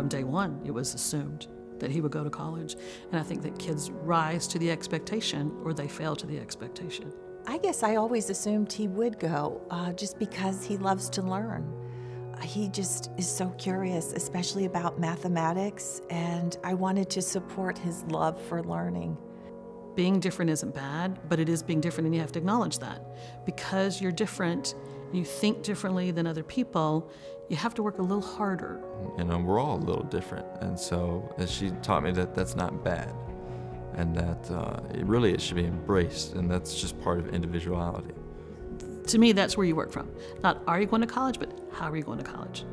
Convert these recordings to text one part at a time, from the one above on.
from day one, it was assumed that he would go to college. And I think that kids rise to the expectation or they fail to the expectation. I guess I always assumed he would go, just because he loves to learn. He just is so curious, especially about mathematics, and I wanted to support his love for learning. Being different isn't bad, but it is being different, and you have to acknowledge that. Because you're different, you think differently than other people, you have to work a little harder. You know, we're all a little different, and so she taught me that that's not bad, and that it should be embraced, and that's just part of individuality. To me, that's where you work from. Not are you going to college, but how are you going to college?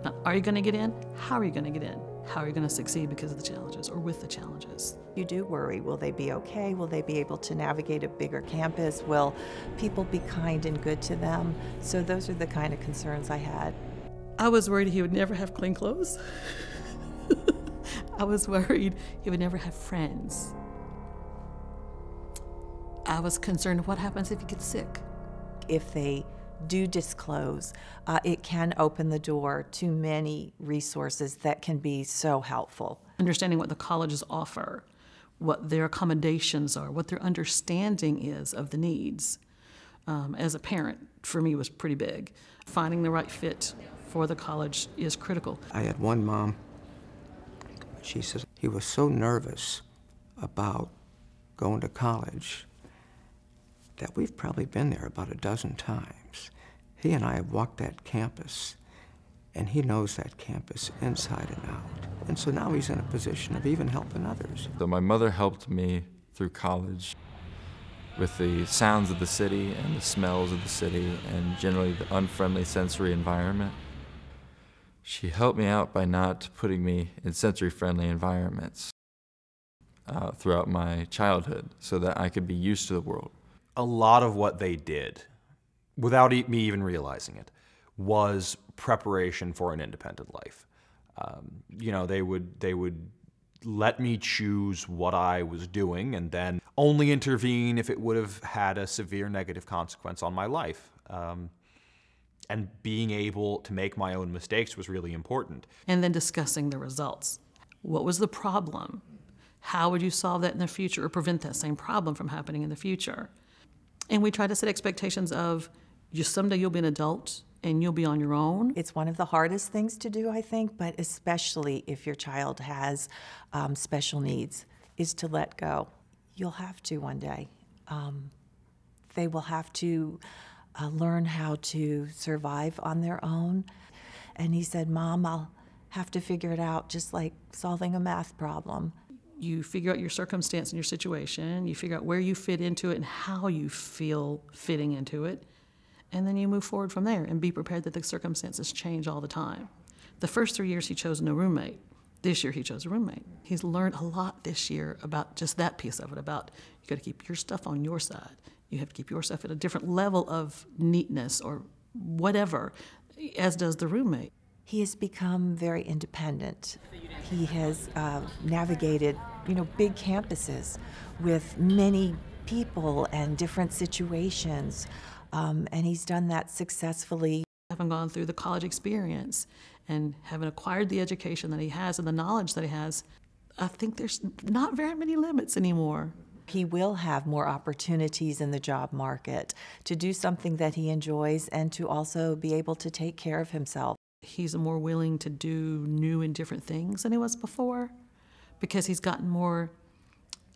Not are you going to get in, how are you going to get in? How are you going to succeed because of the challenges or with the challenges? You do worry, will they be okay? Will they be able to navigate a bigger campus? Will people be kind and good to them? So those are the kind of concerns I had. I was worried he would never have clean clothes. I was worried he would never have friends. I was concerned what happens if he gets sick. If they do disclose, it can open the door to many resources that can be so helpful. Understanding what the colleges offer, what their accommodations are, what their understanding is of the needs. As a parent, for me, was pretty big. Finding the right fit for the college is critical. I had one mom, she says he was so nervous about going to college that we've probably been there about a dozen times. He and I have walked that campus, and he knows that campus inside and out. And so now he's in a position of even helping others. So my mother helped me through college with the sounds of the city and the smells of the city and generally the unfriendly sensory environment. She helped me out by not putting me in sensory-friendly environments throughout my childhood so that I could be used to the world. A lot of what they did, without me even realizing it, was preparation for an independent life. You know, they would let me choose what I was doing and then only intervene if it would have had a severe negative consequence on my life. And being able to make my own mistakes was really important. And then discussing the results. What was the problem? How would you solve that in the future or prevent that same problem from happening in the future? And we try to set expectations of someday you'll be an adult and you'll be on your own. It's one of the hardest things to do, I think, but especially if your child has special needs, is to let go. You'll have to one day. They will have to learn how to survive on their own. And he said, Mom, I'll have to figure it out just like solving a math problem. You figure out your circumstance and your situation, you figure out where you fit into it and how you feel fitting into it, and then you move forward from there and be prepared that the circumstances change all the time. The first 3 years he chose no roommate. This year he chose a roommate. He's learned a lot this year about just that piece of it, about you gotta keep your stuff on your side. You have to keep your stuff at a different level of neatness or whatever, as does the roommate. He has become very independent. He has navigated, big campuses with many people and different situations, and he's done that successfully. Having gone through the college experience and having acquired the education that he has and the knowledge that he has, I think there's not very many limits anymore. He will have more opportunities in the job market to do something that he enjoys and to also be able to take care of himself. He's more willing to do new and different things than he was before because he's gotten more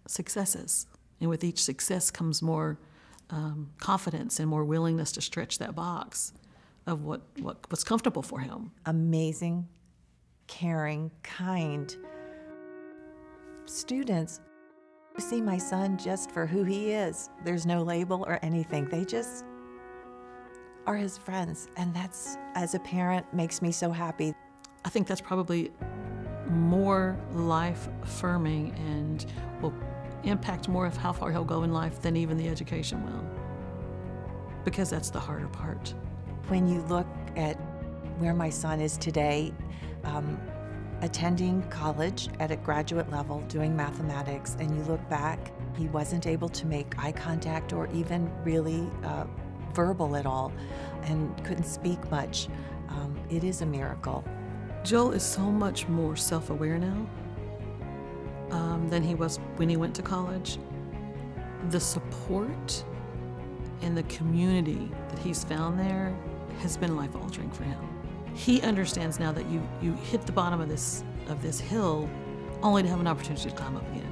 successes. And with each success comes more confidence and more willingness to stretch that box of what's comfortable for him. Amazing, caring, kind students see my son just for who he is. There's no label or anything. They just are his friends, and that's, as a parent, makes me so happy. I think that's probably more life-affirming and will impact more of how far he'll go in life than even the education will, because that's the harder part. When you look at where my son is today, attending college at a graduate level, doing mathematics, and you look back, he wasn't able to make eye contact or even really verbal at all, and couldn't speak much. It is a miracle. Joel is so much more self-aware now than he was when he went to college. The support and the community that he's found there has been life-altering for him. He understands now that you hit the bottom of this hill only to have an opportunity to climb up again.